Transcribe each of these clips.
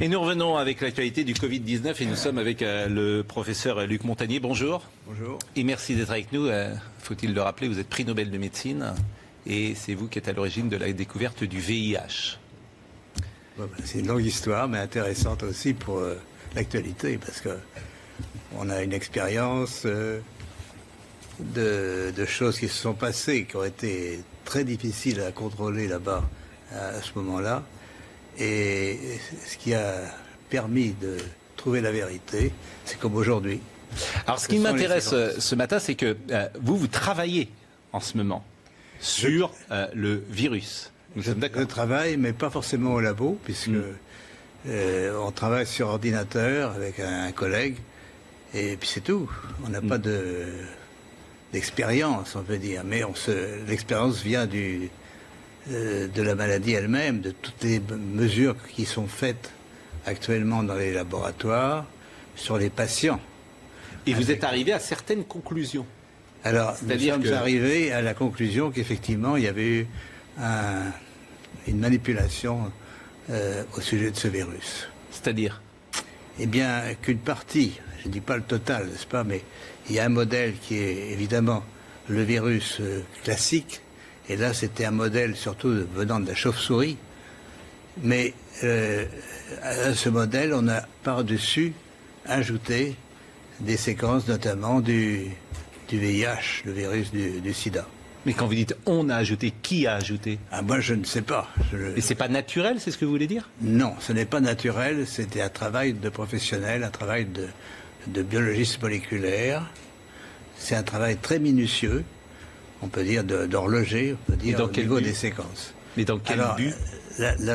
Et nous revenons avec l'actualité du Covid-19 et nous sommes avec le professeur Luc Montagnier. Bonjour. Bonjour. Et merci d'être avec nous. Faut-il le rappeler, vous êtes prix Nobel de médecine et c'est vous qui êtes à l'origine de la découverte du VIH. Bon, c'est une longue histoire, mais intéressante aussi pour l'actualité, parce qu'on a une expérience de choses qui se sont passées, qui ont été très difficiles à contrôler là-bas à ce moment-là. Et ce qui a permis de trouver la vérité, c'est comme aujourd'hui. Alors ce qui m'intéresse ce matin, c'est que vous travaillez en ce moment sur le virus. Je travaille, mais pas forcément au labo, puisque on travaille sur ordinateur avec un collègue, et puis c'est tout. On n'a pas d'expérience, on peut dire, mais l'expérience vient de la maladie elle-même, de toutes les mesures qui sont faites actuellement dans les laboratoires sur les patients. Et vous êtes arrivé à certaines conclusions. Alors, nous sommes arrivés à la conclusion qu'effectivement, il y avait eu une manipulation au sujet de ce virus. C'est-à-dire ? Eh bien, qu'une partie, je ne dis pas le total, n'est-ce pas, mais il y a un modèle qui est évidemment le virus classique. Et là, c'était un modèle surtout venant de la chauve-souris. Mais à ce modèle, on a par-dessus ajouté des séquences, notamment du VIH, le virus du sida. Mais quand vous dites « on a ajouté », qui a ajouté ? Moi, je ne sais pas. Et c'est pas naturel, c'est ce que vous voulez dire ? Non, ce n'est pas naturel. C'était un travail de professionnel, un travail de biologiste moléculaire. C'est un travail très minutieux. On peut dire d'horloger, on peut dire au niveau des séquences. Mais dans quel but ?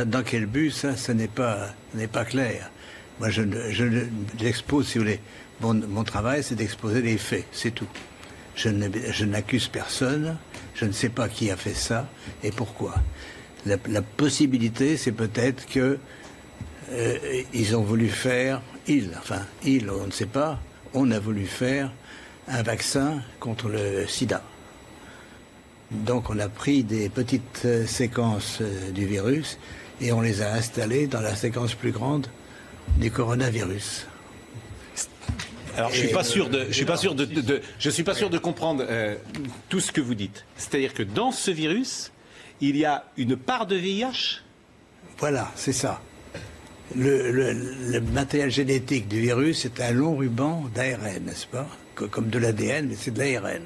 Dans quel but, ça n'est pas clair. Moi, j'expose, si vous voulez, mon travail, c'est d'exposer les faits, c'est tout. Je n'accuse personne, je ne sais pas qui a fait ça et pourquoi. La possibilité, c'est peut-être que ils ont voulu faire, on ne sait pas, on a voulu faire un vaccin contre le sida. Donc on a pris des petites séquences du virus et on les a installées dans la séquence plus grande du coronavirus. Alors je suis pas sûr de comprendre tout ce que vous dites. C'est-à-dire que dans ce virus, il y a une part de VIH ? Voilà, c'est ça. Le matériel génétique du virus est un long ruban d'ARN, n'est-ce pas ? Comme de l'ADN, mais c'est de l'ARN.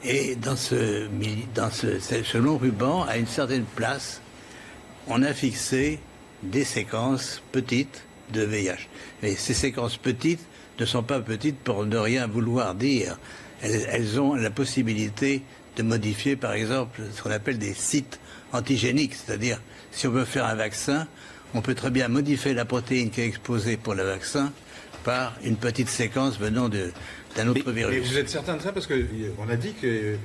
Et dans ce long ruban, à une certaine place, on a fixé des séquences petites de VIH. Mais ces séquences petites ne sont pas petites pour ne rien vouloir dire. Elles ont la possibilité de modifier, par exemple, ce qu'on appelle des sites antigéniques. C'est-à-dire, si on veut faire un vaccin, on peut très bien modifier la protéine qui est exposée pour le vaccin par une petite séquence venant d'un autre virus. Mais vous êtes certain de ça? Parce qu'on a dit que le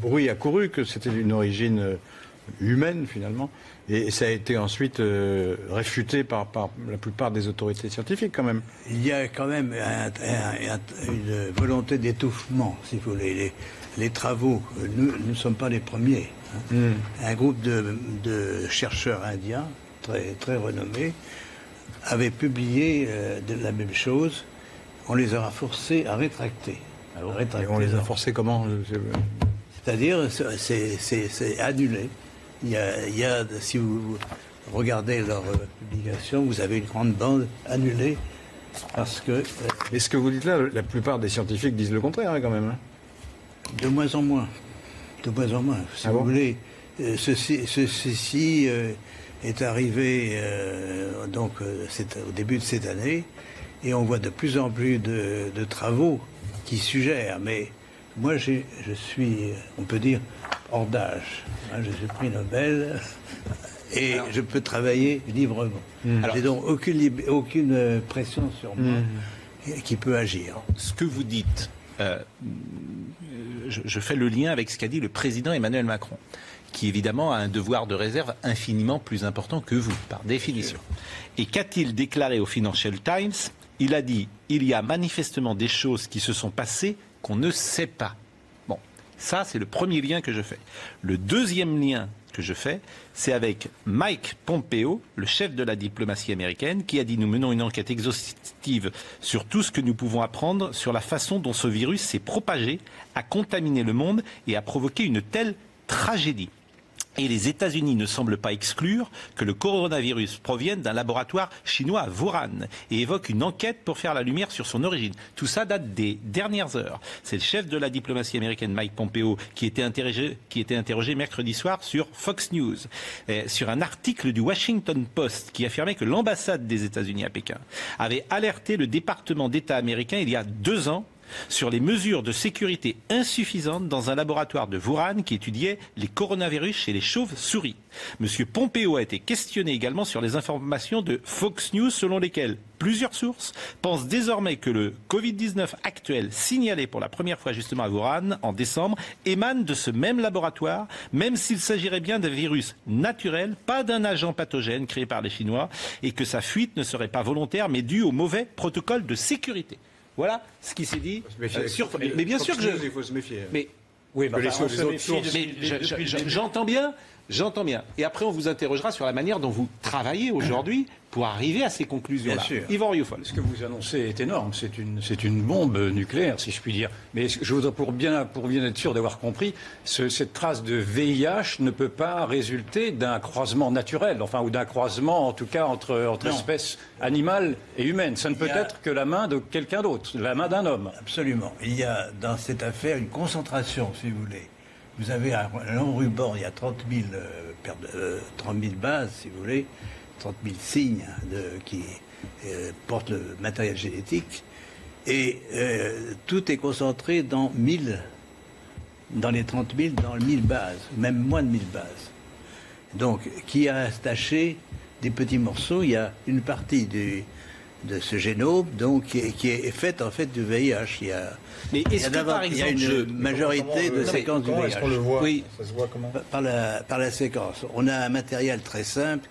bruit a couru, que c'était d'une origine humaine, finalement. Et ça a été ensuite réfuté par la plupart des autorités scientifiques, quand même. Il y a quand même une volonté d'étouffement, si vous voulez. Les travaux, nous ne sommes pas les premiers. Un groupe de chercheurs indiens, très, très renommés, avait publié la même chose. On les a forcés à rétracter. Et on les a forcés comment? C'est-à-dire, c'est annulé. Il y a, si vous regardez leur publication, vous avez une grande bande annulée parce que... Mais ce que vous dites là, la plupart des scientifiques disent le contraire, quand même. De moins en moins. De moins en moins. Si vous voulez, ceci est arrivé au début de cette année et on voit de plus en plus de travaux qui suggèrent. Mais moi, je suis, on peut dire, hors d'âge. Je suis prix Nobel et je peux travailler librement. J'ai donc aucune pression sur moi qui peut agir. Ce que vous dites, je fais le lien avec ce qu'a dit le président Emmanuel Macron, qui évidemment a un devoir de réserve infiniment plus important que vous, par définition. Et qu'a-t-il déclaré au Financial Times? Il a dit « Il y a manifestement des choses qui se sont passées qu'on ne sait pas ». Bon, ça c'est le premier lien que je fais. Le deuxième lien que je fais, c'est avec Mike Pompeo, le chef de la diplomatie américaine, qui a dit « Nous menons une enquête exhaustive sur tout ce que nous pouvons apprendre sur la façon dont ce virus s'est propagé, a contaminé le monde et a provoqué une telle tragédie. » Et les États-Unis ne semblent pas exclure que le coronavirus provienne d'un laboratoire chinois à Wuhan et évoque une enquête pour faire la lumière sur son origine. Tout ça date des dernières heures. C'est le chef de la diplomatie américaine, Mike Pompeo, qui était interrogé mercredi soir sur Fox News, sur un article du Washington Post qui affirmait que l'ambassade des États-Unis à Pékin avait alerté le département d'État américain il y a 2 ans sur les mesures de sécurité insuffisantes dans un laboratoire de Wuhan qui étudiait les coronavirus chez les chauves-souris. Monsieur Pompeo a été questionné également sur les informations de Fox News selon lesquelles plusieurs sources pensent désormais que le Covid-19 actuel signalé pour la première fois justement à Wuhan en décembre émane de ce même laboratoire, même s'il s'agirait bien d'un virus naturel, pas d'un agent pathogène créé par les Chinois, et que sa fuite ne serait pas volontaire mais due au mauvais protocole de sécurité. Voilà ce qui s'est dit. Mais bien sûr que il faut se méfier. Mais oui, les autres sources. j'entends bien. Et après, on vous interrogera sur la manière dont vous travaillez aujourd'hui pour arriver à ces conclusions-là. Bien sûr. Yvan Rioufol. Ce que vous annoncez est énorme. C'est une bombe nucléaire, si je puis dire. Mais je voudrais, pour bien être sûr d'avoir compris, cette trace de VIH ne peut pas résulter d'un croisement naturel, enfin, ou d'un croisement, en tout cas, entre espèces animales et humaines. Ça ne peut être que la main de quelqu'un d'autre, la main d'un homme. Absolument. Il y a dans cette affaire une concentration, si vous voulez. Vous avez un long ruban, il y a 30 000 bases, si vous voulez, 30 000 signes qui portent le matériel génétique. Et tout est concentré dans les 30 000, dans 1000 bases, même moins de 1000 bases. Donc, qui a attaché des petits morceaux, il y a une partie de ce génome donc, qui est faite en fait du VIH. Mais est-ce que, par exemple, il y a une majorité de séquences du VIH. Est-ce qu'on le voit ? Oui. Ça se voit comment ? Par la séquence. On a un matériel très simple.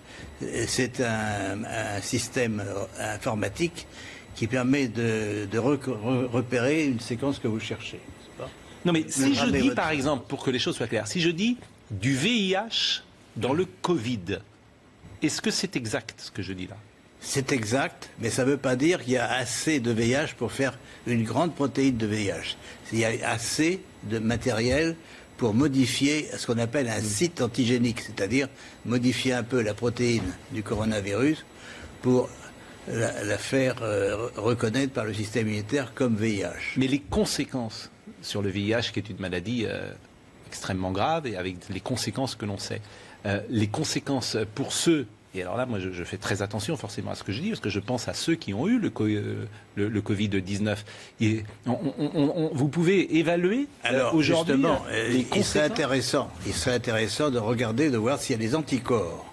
C'est un système informatique qui permet de repérer une séquence que vous cherchez. Non, mais si je dis, par exemple, pour que les choses soient claires, si je dis du VIH dans le Covid, est-ce que c'est exact ce que je dis là ? C'est exact, mais ça ne veut pas dire qu'il y a assez de VIH pour faire une grande protéine de VIH. Il y a assez de matériel pour modifier ce qu'on appelle un site antigénique, c'est-à-dire modifier un peu la protéine du coronavirus pour la faire reconnaître par le système immunitaire comme VIH. Mais les conséquences sur le VIH, qui est une maladie extrêmement grave et avec les conséquences que l'on sait, les conséquences pour ceux... Et alors là, moi, je fais très attention forcément à ce que je dis, parce que je pense à ceux qui ont eu le Covid-19. Et vous pouvez évaluer aujourd'hui les conséquences. Il serait intéressant de regarder, de voir s'il y a des anticorps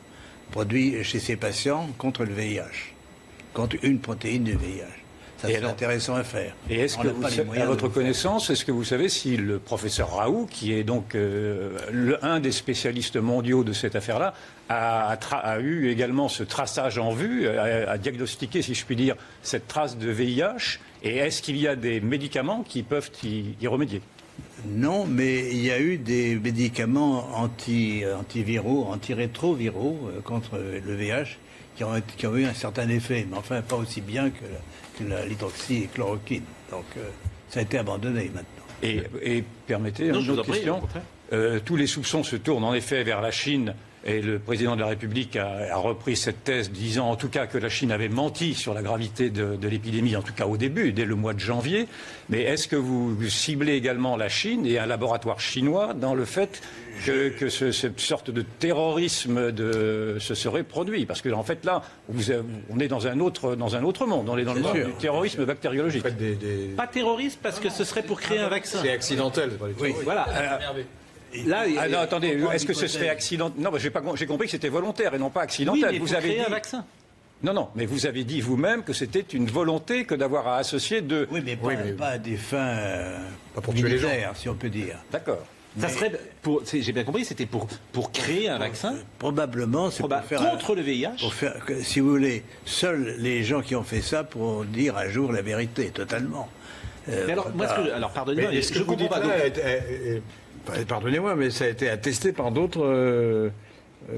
produits chez ces patients contre le VIH, contre une protéine du VIH. Ça serait intéressant à faire. Et est-ce que, à votre connaissance, est-ce que vous savez si le professeur Raoult, qui est donc un des spécialistes mondiaux de cette affaire-là, a eu également ce traçage en vue, a diagnostiqué, si je puis dire, cette trace de VIH, et est-ce qu'il y a des médicaments qui peuvent y remédier ? Non, mais il y a eu des médicaments antiviraux, antirétroviraux contre le VIH qui ont eu un certain effet, mais enfin pas aussi bien que l'hydroxychloroquine. Donc ça a été abandonné maintenant. Et permettez une autre question. Tous les soupçons se tournent en effet vers la Chine. Et le président de la République a repris cette thèse, disant en tout cas que la Chine avait menti sur la gravité de l'épidémie, en tout cas au début, dès le mois de janvier. Mais est-ce que vous ciblez également la Chine et un laboratoire chinois dans le fait que cette sorte de terrorisme se serait produit? Parce que en fait là, on est dans un autre monde. On est dans le monde du terrorisme bactériologique. Pas terroriste, parce que ce serait pour créer un vaccin. C'est accidentel. Oui, voilà. Là, non, attendez, est-ce que ce serait accidentel? Non, j'ai compris que c'était volontaire et non pas accidentel. Oui, mais vous avez dit un vaccin. Non, mais vous avez dit vous-même que c'était une volonté que d'avoir à associer deux. Oui, mais pas à des fins pas pour tuer les gens, si on peut dire. D'accord. Ça serait, j'ai bien compris, c'était pour créer un vaccin. Probablement, c'est pour faire contre le VIH. Pour faire, si vous voulez, seuls les gens qui ont fait ça pourront dire un jour la vérité, totalement. Alors, moi, pardonnez-moi, ce que vous dites là Pardonnez-moi, mais ça a été attesté par d'autres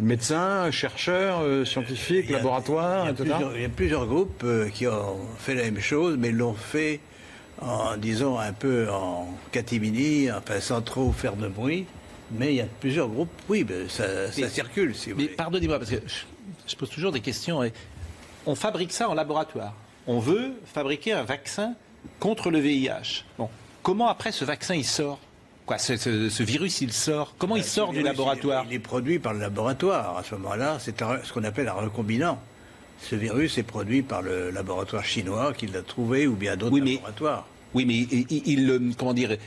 médecins, chercheurs, scientifiques, laboratoires, etc. Il y a plusieurs groupes qui ont fait la même chose, mais l'ont fait disons, un peu en catimini, enfin sans trop faire de bruit. Mais il y a plusieurs groupes, oui, ça circule, si vous voulez. Mais pardonnez-moi, parce que je pose toujours des questions. On fabrique ça en laboratoire. On veut fabriquer un vaccin contre le VIH. Bon. Comment après ce vaccin il sort? Quoi, ce virus il sort? Comment il sort du laboratoire? Il est produit par le laboratoire. À ce moment-là, c'est ce qu'on appelle un recombinant. Ce virus est produit par le laboratoire chinois qui l'a trouvé ou bien d'autres laboratoires. Oui, mais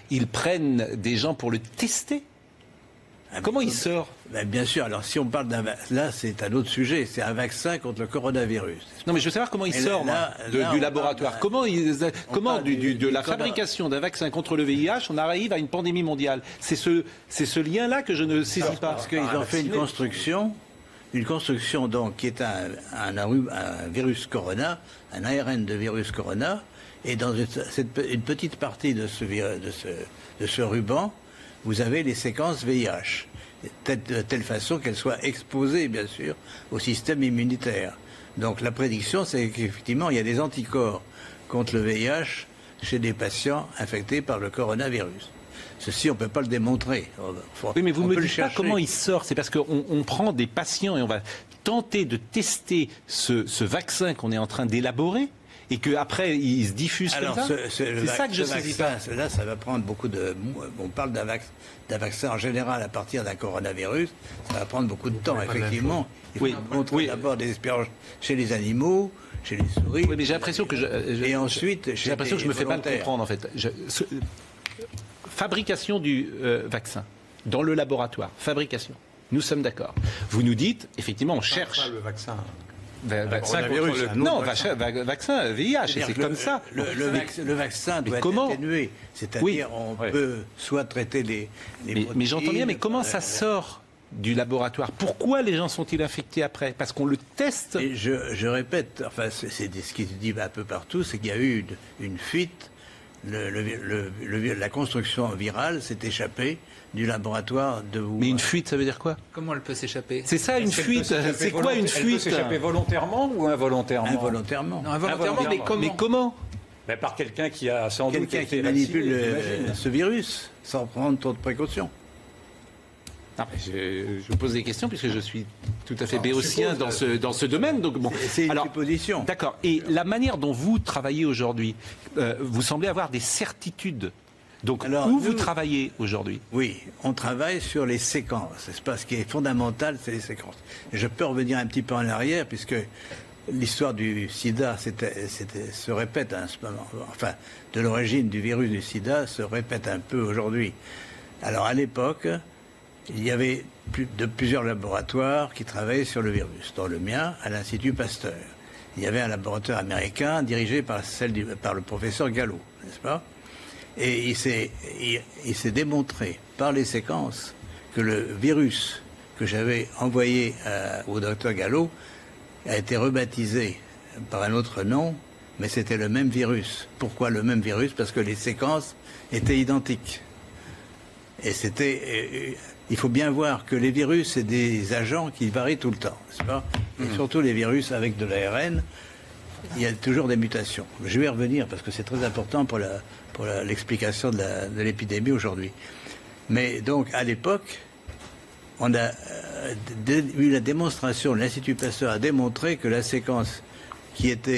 ils prennent des gens pour le tester. Comment il sort? Bien sûr, alors si on parle d'un... Là, c'est un autre sujet, c'est un vaccin contre le coronavirus. Non, mais je veux savoir comment il sort du laboratoire. Comment de la fabrication d'un vaccin contre le VIH, on arrive à une pandémie mondiale? C'est ce lien-là que je ne saisis pas. Parce qu'ils ont fait une construction donc, qui est un virus corona, un ARN de virus corona, et dans une petite partie de ce ruban, vous avez les séquences VIH, de telle façon qu'elles soient exposées, bien sûr, au système immunitaire. Donc la prédiction, c'est qu'effectivement, il y a des anticorps contre le VIH chez des patients infectés par le coronavirus. Ceci, on ne peut pas le démontrer. Oui, mais vous ne me dites pas comment il sort. C'est parce qu'on prend des patients et on va tenter de tester ce vaccin qu'on est en train d'élaborer et qu'après, il se diffuse comme ça. C'est ça que je saisis pas. Là, ça va prendre beaucoup de... On parle d'un vaccin en général à partir d'un coronavirus. Ça va prendre beaucoup de temps, effectivement. Il faut montrer d'abord des expériences chez les animaux, chez les souris. Oui, mais j'ai l'impression que et ensuite, j'ai l'impression que je me fais mal comprendre, en fait. Fabrication du vaccin dans le laboratoire. Fabrication. Nous sommes d'accord. Vous nous dites, effectivement, on cherche... le vaccin... vaccin VIH, c'est comme ça. Le vaccin doit être atténué. C'est-à-dire, on peut soit traiter les mais j'entends bien, mais comment ça sort du laboratoire? Pourquoi les gens sont-ils infectés après? Parce qu'on le teste. Et je répète, enfin, c'est ce qui se dit un peu partout, c'est qu'il y a eu une fuite. La construction virale s'est échappée du laboratoire de Wuhan. Mais une fuite, ça veut dire quoi? Comment elle peut s'échapper? C'est ça, une fuite. C'est quoi une fuite? Elle peut s'échapper volontairement ou involontairement? Involontairement. Non, involontairement, mais comment? Par quelqu'un qui a sans doute quelqu'un qui manipule ce virus sans prendre trop de précautions. Je vous pose des questions puisque je suis tout à fait béotien dans ce domaine. Donc bon. C'est une supposition. D'accord. Et la manière dont vous travaillez aujourd'hui, vous semblez avoir des certitudes. Donc où vous travaillez aujourd'hui? Oui, on travaille sur les séquences. C'est pas ce qui est fondamental, c'est les séquences. Et je peux revenir un petit peu en arrière puisque l'histoire du sida se répète à ce moment. Enfin, de l'origine du virus du sida se répète un peu aujourd'hui. Alors à l'époque, il y avait plusieurs laboratoires qui travaillaient sur le virus, dont le mien, à l'Institut Pasteur. Il y avait un laboratoire américain dirigé par le professeur Gallo, n'est-ce pas? Et il s'est démontré par les séquences que le virus que j'avais envoyé au docteur Gallo a été rebaptisé par un autre nom, mais c'était le même virus. Pourquoi le même virus? Parce que les séquences étaient identiques. Et il faut bien voir que les virus, c'est des agents qui varient tout le temps, n'est-ce pas? Et surtout les virus avec de l'ARN, il y a toujours des mutations. Je vais y revenir parce que c'est très important pour l'explication de l'épidémie aujourd'hui. Mais donc, à l'époque, on a eu la démonstration, l'Institut Pasteur a démontré que la séquence qui était